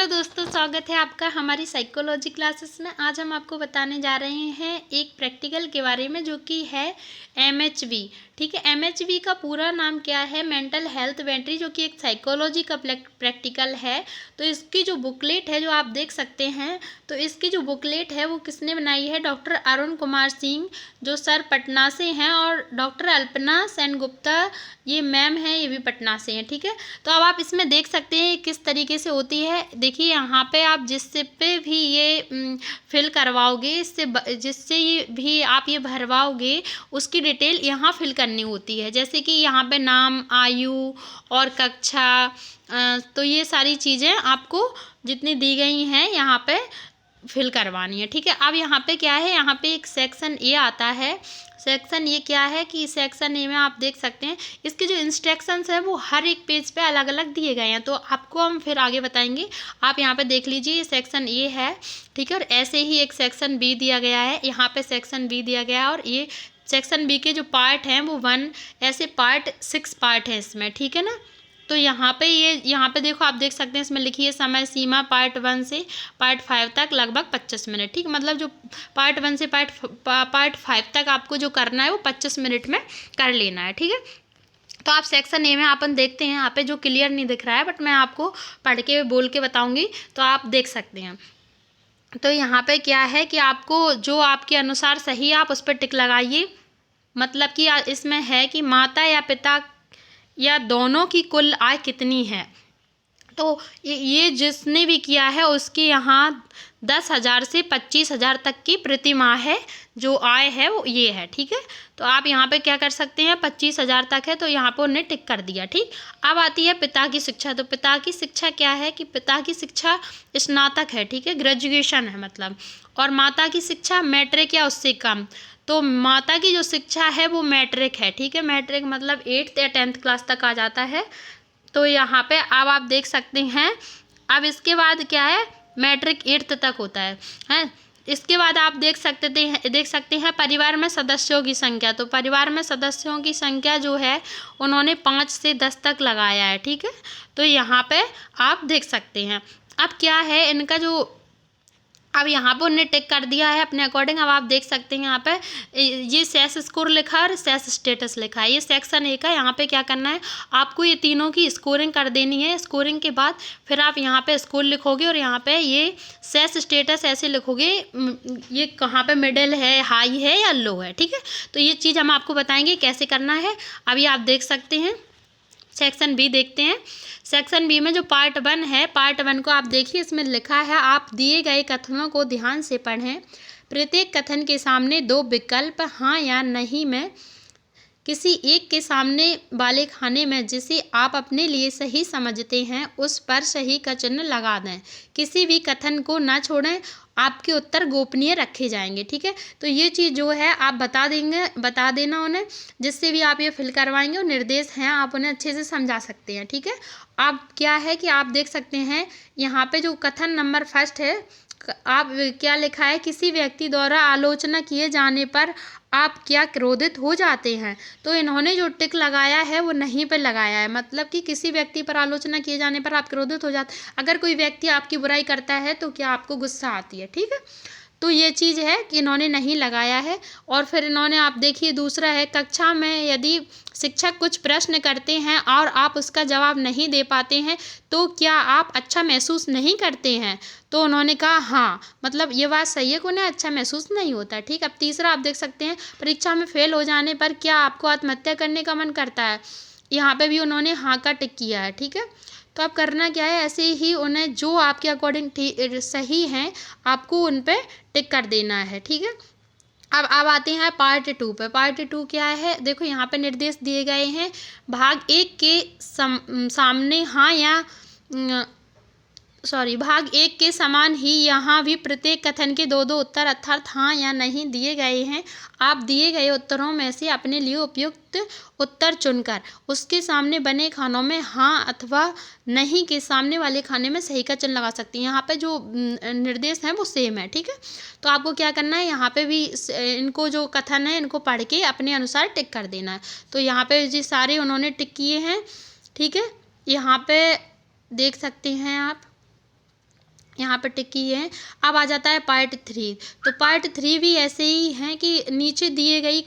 Hello दोस्तों, स्वागत है आपका हमारी साइकोलॉजी क्लासेस में। आज हम आपको बताने जा रहे हैं एक प्रैक्टिकल के बारे में जो कि है MHV। ठीक है, MHV का पूरा नाम क्या है? मेंटल हेल्थ बैटरी, जो कि एक साइकोलॉजी का प्रैक्टिकल है। तो इसकी जो बुकलेट है जो आप देख सकते हैं, तो इसकी जो बुकलेट है वो किसने बनाई है? डॉक्टर अरुण कुमार सिंह, जो सर पटना से हैं, और डॉक्टर अल्पना सेनगुप्ता, ये मैम है, ये भी पटना से हैं। ठीक है, तो अब आप इसमें देख सकते हैं किस तरीके से होती है। देखिए यहाँ पे आप जिससे पे भी ये फिल करवाओगे, जिससे ये भी आप ये भरवाओगे, उसकी डिटेल यहाँ फिल करनी होती है। जैसे कि यहाँ पे नाम, आयु और कक्षा, तो ये सारी चीज़ें आपको जितनी दी गई हैं यहाँ पे फिल करवानी है। ठीक है, अब यहाँ पे क्या है, यहाँ पे एक सेक्शन ए आता है। सेक्शन ए क्या है कि सेक्शन ए में आप देख सकते हैं इसके जो इंस्ट्रक्शंस है वो हर एक पेज पे अलग अलग दिए गए हैं, तो आपको हम फिर आगे बताएंगे। आप यहाँ पे देख लीजिए, ये सेक्शन ए है। ठीक है, और ऐसे ही एक सेक्शन बी दिया गया है, यहाँ पे सेक्शन बी दिया गया है, और ये सेक्शन बी के जो पार्ट हैं वो 1, ऐसे पार्ट 6 पार्ट है इसमें। ठीक है ना, तो यहाँ पे देखो, आप देख सकते हैं इसमें लिखी है समय सीमा पार्ट 1 से पार्ट 5 तक लगभग 25 मिनट। ठीक, मतलब जो पार्ट 1 से पार्ट 5 तक आपको जो करना है वो 25 मिनट में कर लेना है। ठीक है, तो आप सेक्शन ए में अपन देखते हैं, यहाँ पे जो क्लियर नहीं दिख रहा है बट मैं आपको पढ़ के बोल के बताऊँगी, तो आप देख सकते हैं। तो यहाँ पे क्या है कि आपको जो आपके अनुसार सही है आप उस पर टिक लगाइए। मतलब कि इसमें है कि माता या पिता या दोनों की कुल आय कितनी है। तो ये जिसने भी किया है उसकी यहाँ 10,000 से 25,000 तक की प्रति माह है जो आय है वो ये है। ठीक है, तो आप यहाँ पे क्या कर सकते हैं, 25,000 तक है तो यहाँ पे उन्हें टिक कर दिया। ठीक, अब आती है पिता की शिक्षा। तो पिता की शिक्षा क्या है कि पिता की शिक्षा स्नातक है। ठीक है, ग्रेजुएशन है मतलब। और माता की शिक्षा मैट्रिक या उससे कम। तो माता की जो शिक्षा है वो मैट्रिक है। ठीक है, मैट्रिक मतलब 8th या 10th क्लास तक आ जाता है। तो यहाँ पे अब आप देख सकते हैं, अब इसके बाद क्या है, मैट्रिक 8th तक होता है। इसके बाद आप देख सकते हैं परिवार में सदस्यों की संख्या। तो परिवार में सदस्यों की संख्या जो है उन्होंने 5 से 10 तक लगाया है। ठीक है, तो यहाँ पे आप देख सकते हैं। अब क्या है इनका जो, अब यहाँ पर उन्हें टिक कर दिया है अपने अकॉर्डिंग। अब आप देख सकते हैं यहाँ पे ये सेस स्कोर लिखा है और सेस स्टेटस लिखा है, ये सेक्शन ए का। यहाँ पे क्या करना है, आपको ये तीनों की स्कोरिंग कर देनी है। स्कोरिंग के बाद फिर आप यहाँ पे स्कोर लिखोगे और यहाँ पे ये सेस स्टेटस ऐसे लिखोगे, ये कहाँ पे मिडिल है, हाई है या लो है। ठीक है, तो ये चीज़ हम आपको बताएंगे कैसे करना है। अभी आप देख सकते हैं सेक्शन बी देखते हैं। सेक्शन बी में जो पार्ट 1 है, पार्ट 1 को आप देखिए, इसमें लिखा है आप दिए गए कथनों को ध्यान से पढ़ें। प्रत्येक कथन के सामने 2 विकल्प हाँ या नहीं में किसी एक के सामने वाले खाने में जिसे आप अपने लिए सही समझते हैं उस पर सही का चिन्ह लगा दें। किसी भी कथन को ना छोड़ें, आपके उत्तर गोपनीय रखे जाएंगे। ठीक है, तो ये चीज़ जो है आप बता देना उन्हें, जिससे भी आप ये फिल करवाएंगे और निर्देश हैं आप उन्हें अच्छे से समझा सकते हैं। ठीक है, अब क्या है कि आप देख सकते हैं यहाँ पे जो कथन नंबर 1 है, आप क्या लिखा है, किसी व्यक्ति द्वारा आलोचना किए जाने पर आप क्या क्रोधित हो जाते हैं। तो इन्होंने जो टिक लगाया है वो नहीं पर लगाया है, मतलब कि किसी व्यक्ति पर आलोचना किए जाने पर आप क्रोधित हो जाते हैं। अगर कोई व्यक्ति आपकी बुराई करता है तो क्या आपको गुस्सा आती है। ठीक है, तो ये चीज़ है कि इन्होंने नहीं लगाया है। और फिर इन्होंने, आप देखिए दूसरा है, कक्षा में यदि शिक्षक कुछ प्रश्न करते हैं और आप उसका जवाब नहीं दे पाते हैं तो क्या आप अच्छा महसूस नहीं करते हैं। तो उन्होंने कहा हाँ, मतलब ये बात सही है कि उन्हें अच्छा महसूस नहीं होता। ठीक, अब तीसरा आप देख सकते हैं, परीक्षा में फेल हो जाने पर क्या आपको आत्महत्या करने का मन करता है। यहाँ पे भी उन्होंने हाँ का टिक किया है। ठीक है, तो आप करना क्या है, ऐसे ही उन्हें जो आपके अकॉर्डिंग सही हैं आपको उन पे टिक कर देना है। ठीक है, अब आते हैं पार्ट 2 पे। पार्ट 2 क्या है, देखो यहाँ पे निर्देश दिए गए हैं। भाग 1 के सामने हाँ या भाग 1 के समान ही यहाँ भी प्रत्येक कथन के 2 उत्तर अर्थात हाँ या नहीं दिए गए हैं। आप दिए गए उत्तरों में से अपने लिए उपयुक्त उत्तर चुनकर उसके सामने बने खानों में हाँ अथवा नहीं के सामने वाले खाने में सही का चिन्ह लगा सकती हैं। यहाँ पे जो निर्देश हैं वो सेम है। ठीक है, तो आपको क्या करना है, यहाँ पे भी इनको जो कथन है इनको पढ़ के अपने अनुसार टिक कर देना है। तो यहाँ पे जी सारे उन्होंने टिक किए हैं। ठीक है, यहाँ पे देख सकते हैं आप, यहाँ पे टिक किए हैं। अब आ जाता है पार्ट 3। तो पार्ट 3 भी ऐसे ही हैं कि नीचे दिए गई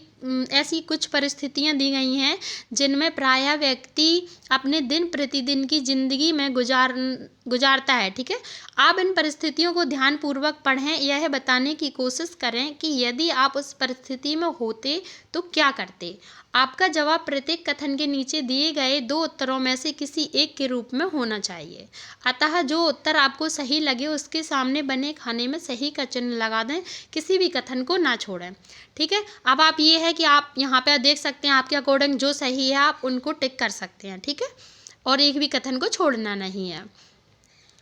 ऐसी कुछ परिस्थितियाँ दी गई हैं जिनमें प्रायः व्यक्ति अपने दिन प्रतिदिन की ज़िंदगी में गुजारता है। ठीक है, आप इन परिस्थितियों को ध्यानपूर्वक पढ़ें, यह बताने की कोशिश करें कि यदि आप उस परिस्थिति में होते तो क्या करते। आपका जवाब प्रत्येक कथन के नीचे दिए गए 2 उत्तरों में से किसी एक के रूप में होना चाहिए। अतः जो उत्तर आपको सही लगे उसके सामने बने खाने में सही का चिन्ह लगा दें, किसी भी कथन को ना छोड़ें। ठीक है, अब आप ये है कि आप यहाँ पे देख सकते हैं आपके अकॉर्डिंग जो सही है आप उनको टिक कर सकते हैं। ठीक है, और एक भी कथन को छोड़ना नहीं है।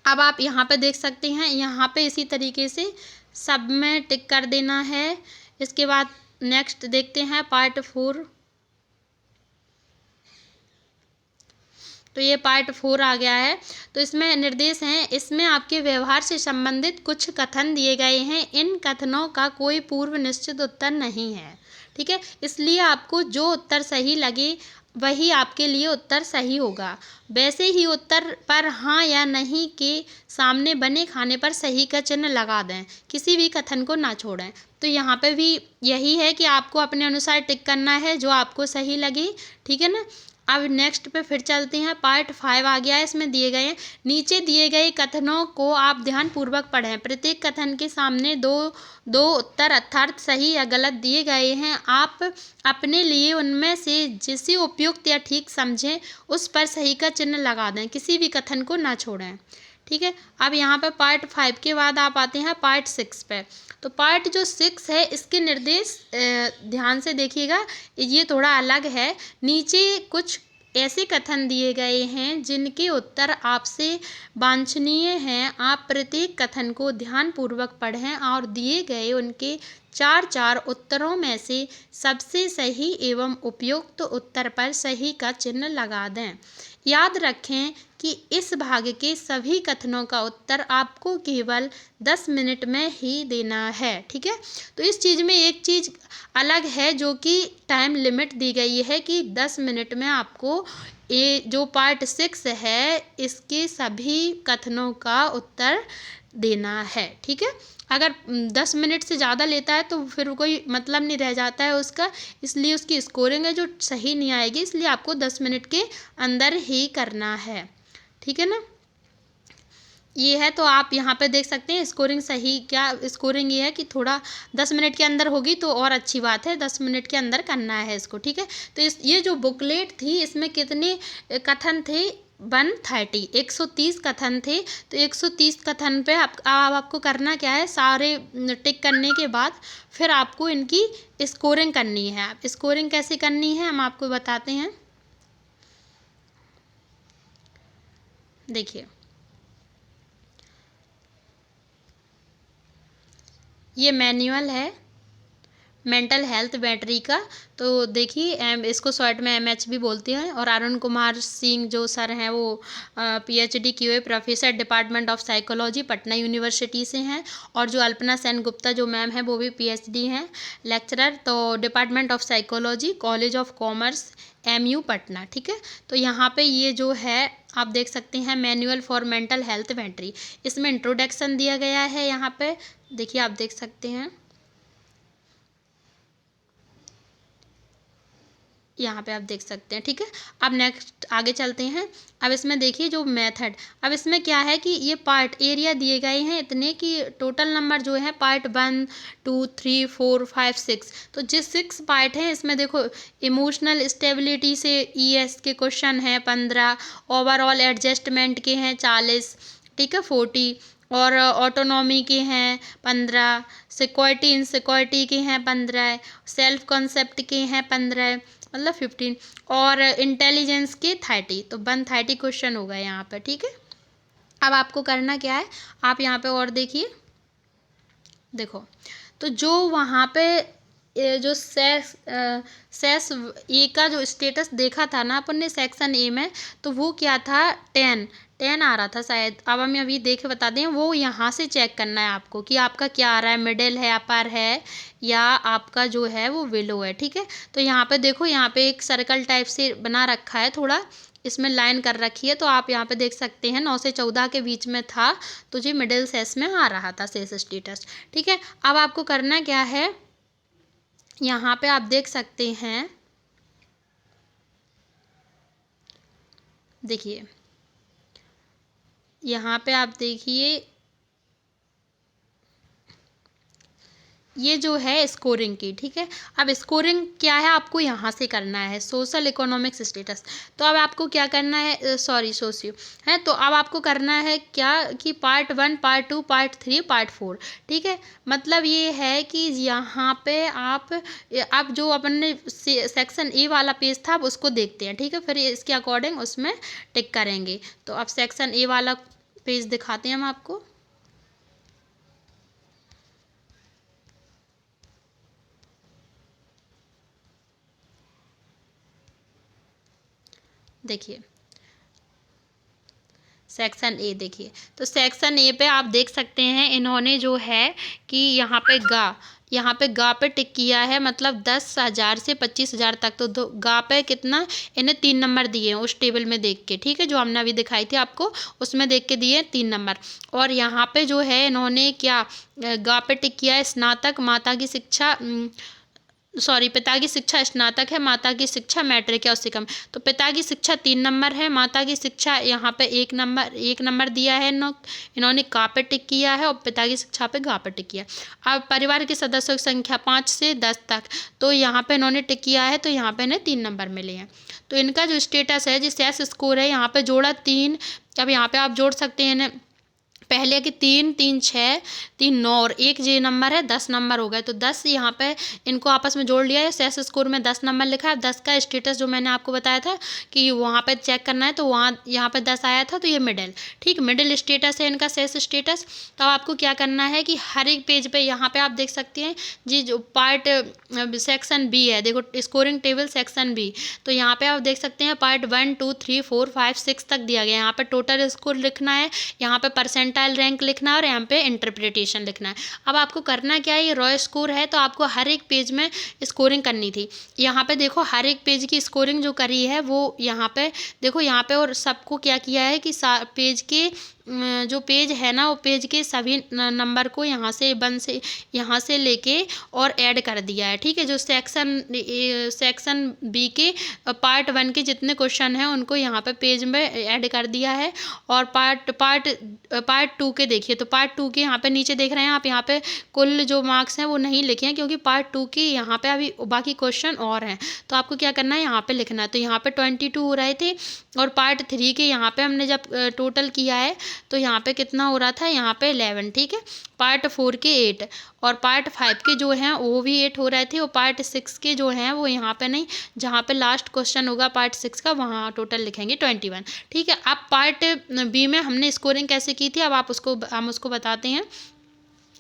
अब आप यहाँ पे देख सकते हैं, यहाँ पे इसी तरीके से सब में टिक कर देना है। इसके बाद नेक्स्ट देखते हैं पार्ट 4। तो ये पार्ट 4 आ गया है। तो इसमें निर्देश हैं, इसमें आपके व्यवहार से संबंधित कुछ कथन दिए गए हैं। इन कथनों का कोई पूर्व निश्चित उत्तर नहीं है। ठीक है, इसलिए आपको जो उत्तर सही लगे वही आपके लिए उत्तर सही होगा। वैसे ही उत्तर पर हाँ या नहीं के सामने बने खाने पर सही का चिन्ह लगा दें, किसी भी कथन को ना छोड़ें। तो यहाँ पे भी यही है कि आपको अपने अनुसार टिक करना है जो आपको सही लगे। ठीक है ना। अब नेक्स्ट पे फिर चलते हैं, पार्ट 5 आ गया है। इसमें दिए गए हैं, नीचे दिए गए कथनों को आप ध्यानपूर्वक पढ़ें। प्रत्येक कथन के सामने दो उत्तर अर्थात सही या गलत दिए गए हैं। आप अपने लिए उनमें से जिसे उपयुक्त या ठीक समझें उस पर सही का चिन्ह लगा दें, किसी भी कथन को ना छोड़ें। ठीक है, अब यहाँ पे पार्ट 5 के बाद आप आते हैं पार्ट 6 पे। तो पार्ट जो 6 है इसके निर्देश ध्यान से देखिएगा, ये थोड़ा अलग है। नीचे कुछ ऐसे कथन दिए गए हैं जिनके उत्तर आपसे वांछनीय हैं। आप प्रत्येक कथन को ध्यानपूर्वक पढ़ें और दिए गए उनके 4 उत्तरों में से सबसे सही एवं उपयुक्त उत्तर पर सही का चिन्ह लगा दें। याद रखें कि इस भाग के सभी कथनों का उत्तर आपको केवल 10 मिनट में ही देना है। ठीक है, तो इस चीज़ में एक चीज़ अलग है जो कि टाइम लिमिट दी गई है कि 10 मिनट में आपको ये जो पार्ट 6 है इसके सभी कथनों का उत्तर देना है। ठीक है, अगर 10 मिनट से ज़्यादा लेता है तो फिर कोई मतलब नहीं रह जाता है उसका, इसलिए उसकी स्कोरिंग है जो सही नहीं आएगी, इसलिए आपको 10 मिनट के अंदर ही करना है। ठीक है ना, ये है। तो आप यहाँ पे देख सकते हैं स्कोरिंग सही, क्या स्कोरिंग ये है कि थोड़ा 10 मिनट के अंदर होगी तो और अच्छी बात है, 10 मिनट के अंदर करना है इसको। ठीक है, तो ये जो बुकलेट थी इसमें कितने कथन थे, 130 130 कथन थे। तो 130 कथन पे आपको करना क्या है, सारे टिक करने के बाद फिर आपको इनकी स्कोरिंग करनी है। आप स्कोरिंग कैसे करनी है हम आपको बताते हैं। देखिए, ये मैनुअल है मेंटल हेल्थ बैटरी का। तो देखिए इसको शॉर्ट में MH भी बोलते हैं। और अरुण कुमार सिंह जो सर हैं वो PhD QA professor department of psychology Patna university से हैं। और जो अल्पना सेन गुप्ता जो मैम है वो भी PhD हैं लेक्चरर, तो department of psychology college of commerce MU Patna. ठीक है, तो यहाँ पे ये जो है आप देख सकते हैं manual for mental health battery, इसमें इंट्रोडक्शन दिया गया है। यहाँ पे देखिए आप देख सकते हैं, यहाँ पे आप देख सकते हैं। ठीक है, अब नेक्स्ट आगे चलते हैं। अब इसमें देखिए जो मेथड, अब इसमें क्या है कि ये पार्ट एरिया दिए गए हैं इतने कि टोटल नंबर जो है पार्ट 1 2 3 4 5 6। तो जिस 6 पार्ट हैं इसमें देखो इमोशनल स्टेबिलिटी से ES के क्वेश्चन हैं 15, ओवरऑल एडजस्टमेंट के हैं 40, ठीक है 40, और ऑटोनॉमी के हैं 15, सिक्योरिटी इनसिक्योरिटी के हैं 15, सेल्फ कॉन्सेप्ट के हैं 15, मतलब 15, और इंटेलिजेंस के 30। तो 130 क्वेश्चन हो गए यहाँ पर। ठीक है, अब आपको करना क्या है, आप यहाँ पे और देखिए, देखो तो जो वहाँ पे जो सेस ए का जो स्टेटस देखा था ना अपन ने सेक्शन ए में, तो वो क्या था 10 आ रहा था शायद। अब हम अभी देख बता दें, वो यहाँ से चेक करना है आपको कि आपका क्या आ रहा है, मिडिल है, अपर है, या आपका जो है वो विलो है। ठीक है, तो यहाँ पे देखो, यहाँ पे एक सर्कल टाइप से बना रखा है थोड़ा इसमें लाइन कर रखी है, तो आप यहाँ पे देख सकते हैं 9 से 14 के बीच में था, तो जी मिडिल सेस में आ रहा था सेस स्टेटस। ठीक है, अब आपको करना क्या है, यहाँ पे आप देख सकते हैं, देखिए यहाँ पे आप देखिए ये जो है स्कोरिंग की। ठीक है, अब स्कोरिंग क्या है आपको यहाँ से करना है, सोशल इकोनॉमिक्स स्टेटस। तो अब आपको क्या करना है, सॉरी सोशियो है, तो अब आपको करना है क्या कि पार्ट 1, पार्ट 2, पार्ट 3, पार्ट 4। ठीक है, मतलब ये है कि यहाँ पे आप जो अपन ने सेक्शन ए वाला पेज था आप उसको देखते हैं। ठीक है, फिर इसके अकॉर्डिंग उसमें टिक करेंगे। तो अब सेक्शन ए वाला पेज दिखाते हैं हम आपको। देखिए सेक्शन ए, देखिए तो सेक्शन ए पे आप देख सकते हैं इन्होंने जो है कि यहाँ पे गा पे टिक किया है, मतलब 10,000 से 25,000 तक। तो गा पे कितना, इन्हें 3 नंबर दिए हैं उस टेबल में देख के। ठीक है, जो हमने अभी दिखाई थी आपको उसमें देख के दिए 3 नंबर। और यहाँ पे जो है इन्होंने क्या गा पे टिक किया है, स्नातक, माता की शिक्षा पिता की शिक्षा स्नातक है, माता की शिक्षा मैट्रिक या उससे कम। तो पिता की शिक्षा 3 नंबर है, माता की शिक्षा यहाँ पे 1 नंबर दिया है, इन्होंने का पे टिक किया है, और पिता की शिक्षा पे गा पे टिक किया। अब परिवार के सदस्यों की संख्या 5 से 10 तक, तो यहाँ पे इन्होंने टिक किया है, तो यहाँ पे इन्हें 3 नंबर मिले हैं। तो इनका जो स्टेटस है, जिस सेस स्कोर है, यहाँ पे जोड़ा 3। अब यहाँ पे आप जोड़ सकते हैं इन्हें, पहले कि 3, 3, 6, 3, 9 और 1 जे नंबर है, 10 नंबर हो गए। तो 10 यहाँ पे इनको आपस में जोड़ लिया है, सेस स्कोर में 10 नंबर लिखा है। 10 का स्टेटस जो मैंने आपको बताया था कि वहाँ पे चेक करना है, तो यहाँ पे 10 आया था, तो ये मिडिल, ठीक, मिडिल स्टेटस है इनका सेस स्टेटस। तो आपको क्या करना है कि हर एक पेज पे यहाँ पे आप देख सकते हैं जी, जो पार्ट सेक्शन बी है, देखो स्कोरिंग टेबल सेक्शन बी। तो यहाँ पे आप देख सकते हैं पार्ट 1, 2, 3, 4, 5, 6 तक दिया गया है। यहाँ पे टोटल स्कोर लिखना है, यहाँ पे परसेंटाइल रैंक लिखना है, और यहाँ पे इंटरप्रिटेशन लिखना है। अब आपको करना क्या है, ये रॉ स्कोर है, तो आपको हर एक पेज में स्कोरिंग करनी थी। यहाँ पे देखो हर एक पेज की स्कोरिंग जो करी है वो यहाँ पे देखो, यहाँ पे और सबको क्या किया है कि पेज के जो पेज है ना, वो पेज के सभी नंबर को यहाँ से लेके और ऐड कर दिया है। ठीक है, जो सेक्शन बी के पार्ट 1 के जितने क्वेश्चन हैं उनको यहाँ पे पेज में ऐड कर दिया है। और पार्ट 2 के देखिए, तो पार्ट 2 के यहाँ पे नीचे देख रहे हैं आप, यहाँ पे कुल जो मार्क्स हैं वो नहीं लिखे हैं, क्योंकि पार्ट 2 के यहाँ पे अभी बाकी क्वेश्चन और हैं। तो आपको क्या करना है, यहाँ पे लिखना है। तो यहाँ पे 22 हो रहे थे, और पार्ट 3 के यहाँ पे हमने जब टोटल किया है तो यहाँ पे कितना हो रहा था, यहाँ पे 11। ठीक है, पार्ट 4 के 8, और पार्ट 5 के जो हैं वो भी 8 हो रहे थे, और पार्ट 6 के जो हैं वो यहाँ पे नहीं, जहाँ पे लास्ट क्वेश्चन होगा पार्ट 6 का वहाँ टोटल लिखेंगे 21। ठीक है, अब पार्ट बी में हमने स्कोरिंग कैसे की थी, अब हम उसको बताते हैं।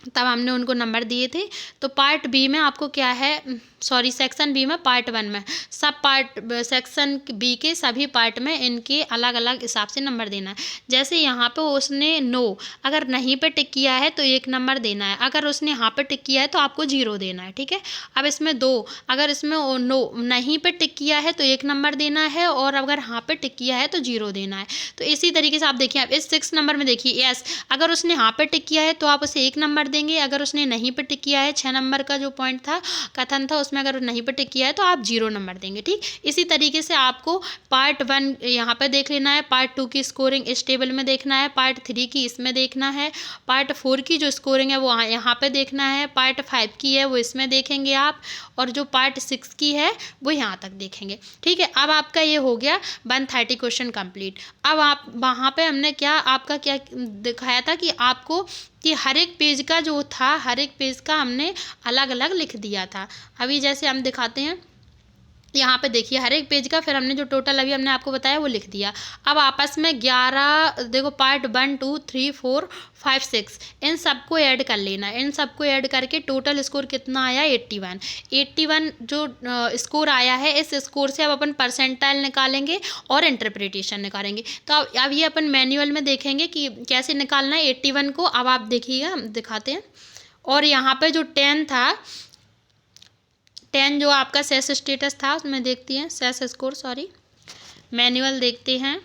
तब हमने उनको नंबर दिए थे। तो पार्ट बी में आपको क्या है, सेक्शन बी में पार्ट 1 में सब पार्ट, सेक्शन बी के सभी पार्ट में इनके अलग अलग हिसाब से नंबर देना है। जैसे यहाँ पे उसने नो अगर नहीं पे टिक किया है तो 1 नंबर देना है, अगर उसने यहाँ पे टिक किया है तो आपको 0 देना है। ठीक है, अब इसमें 2, अगर इसमें नो नहीं पे टिक किया है तो 1 नंबर देना है, और अगर हाँ पे टिक किया है तो 0 देना है। तो इसी तरीके से आप देखिए, अब इस 6 नंबर में देखिए, यस अगर उसने हाँ पे टिक किया है तो आप उसे 1 नंबर देंगे, अगर उसने नहीं पे टिक किया है, 6 नंबर का जो पॉइंट था, कथन था, उसमें अगर नहीं पे टिक किया है तो आप 0 नंबर देंगे। ठीक, इसी तरीके से आपको पार्ट 1 यहाँ पे देख लेना है, पार्ट 2 की स्कोरिंग इस टेबल में देखना है, पार्ट 3 की इसमें देखना है, पार्ट 4 की जो स्कोरिंग है वो यहाँ पे देखना है, पार्ट 5 की है वो इसमें देखेंगे आप, और जो पार्ट 6 की है वो यहाँ तक देखेंगे। ठीक है, अब आपका ये हो गया 130 क्वेश्चन कंप्लीट। अब आप वहाँ पे हमने क्या दिखाया था कि आपको कि हर एक पेज का जो था, हर एक पेज का हमने अलग अलग लिख दिया था। अभी जैसे हम दिखाते हैं, यहाँ पे देखिए हर एक पेज का फिर हमने जो टोटल अभी हमने आपको बताया वो लिख दिया। अब आपस में 11 देखो, पार्ट 1, 2, 3, 4, 5, 6 इन सबको ऐड कर लेना है। इन सबको ऐड करके टोटल स्कोर कितना आया, 81 जो स्कोर आया है, इस स्कोर से अब अपन परसेंटाइल निकालेंगे और इंटरप्रिटेशन निकालेंगे। तो अब ये अपन मैनुअल में देखेंगे कि कैसे निकालना है 81 को। अब आप देखिएगा, हम दिखाते हैं। और यहाँ पे जो 10 था, 10 जो आपका सेस स्टेटस था उसमें देखती हैं, सेस स्कोर मैनुअल देखते हैं।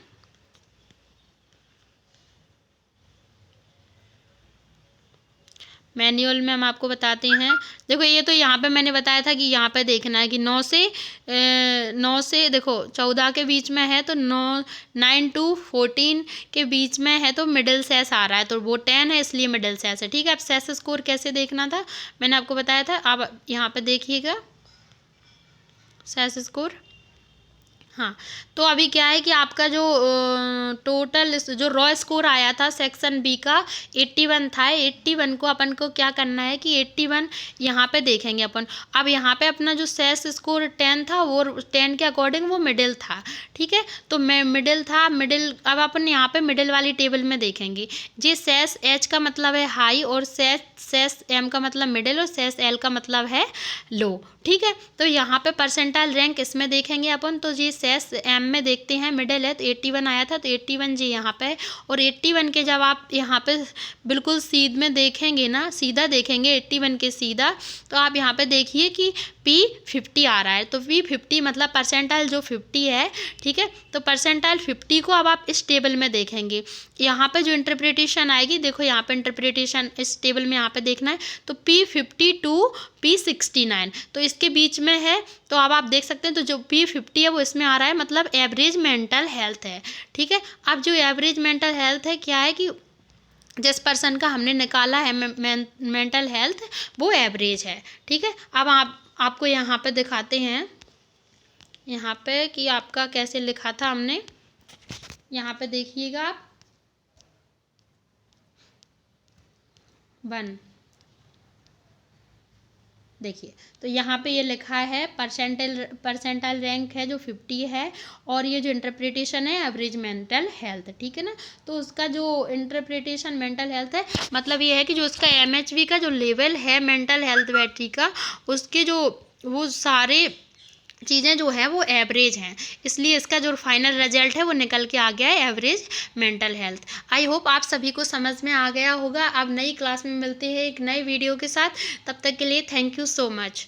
मैनुअल में हम आपको बताते हैं। देखो ये तो यहाँ पे मैंने बताया था कि यहाँ पे देखना है कि 9 से देखो 14 के बीच में है तो 9 to 14 के बीच में है तो मिडिल सेस आ रहा है, तो वो 10 है इसलिए मिडिल सेस है। ठीक है, अब सेस स्कोर कैसे देखना था मैंने आपको बताया था। अब यहाँ पे देखिएगा सेस स्कोर। हाँ, तो अभी क्या है कि आपका जो टोटल जो रॉ स्कोर आया था सेक्शन बी का 81 था। 81 को अपन को क्या करना है कि 81 यहाँ पे देखेंगे अपन। अब यहाँ पे अपना जो सेस स्कोर 10 था वो 10 के अकॉर्डिंग वो मिडिल था। ठीक है, तो मैं मिडिल था, मिडिल अब अपन यहाँ पे मिडिल वाली टेबल में देखेंगे। जी सेस एच का मतलब है हाई और सेस एम का मतलब मिडिल और सेस एल का मतलब है लो। ठीक है, तो यहाँ पे परसेंटाइल रैंक इसमें देखेंगे अपन, तो जी सेस एम में देखते हैं मिडिल है तो 81 आया था, तो 81 जी यहाँ पे है। और 81 के जब आप यहाँ पे बिल्कुल सीध में देखेंगे ना, सीधा देखेंगे 81 के सीधा, तो आप यहाँ पे देखिए कि P50 आ रहा है, तो P50 मतलब परसेंटाइल जो 50 है। ठीक है, तो परसेंटाइल 50 को अब आप इस टेबल में देखेंगे। यहाँ पे जो इंटरप्रिटेशन आएगी, देखो यहाँ पे इंटरप्रिटेशन इस टेबल में यहाँ पे देखना है, तो P50 to P69 तो इसके बीच में है। तो अब आप देख सकते हैं तो जो P50 है वो इसमें आ रहा है, मतलब एवरेज मेंटल हेल्थ है। ठीक है, अब जो एवरेज मेंटल हेल्थ है क्या है कि जिस पर्सन का हमने निकाला है मेंटल हेल्थ वो एवरेज है। ठीक है, अब आपको यहाँ पे दिखाते हैं यहाँ पे कि आपका कैसे लिखा था हमने। यहाँ पे देखिएगा आप 1 देखिए, तो यहाँ पे ये लिखा है परसेंटाइल रैंक है जो 50 है, और ये जो इंटरप्रिटेशन है एवरेज मेंटल हेल्थ। ठीक है ना, तो उसका जो इंटरप्रिटेशन मेंटल हेल्थ है मतलब ये है कि जो उसका MHV का जो लेवल है मेंटल हेल्थ बैटरी का, उसके जो वो सारे चीज़ें जो है वो एवरेज हैं, इसलिए इसका जो फाइनल रिजल्ट है वो निकल के आ गया है average mental health. I hope आप सभी को समझ में आ गया होगा। अब नई क्लास में मिलते हैं एक नई वीडियो के साथ, तब तक के लिए थैंक यू सो मच।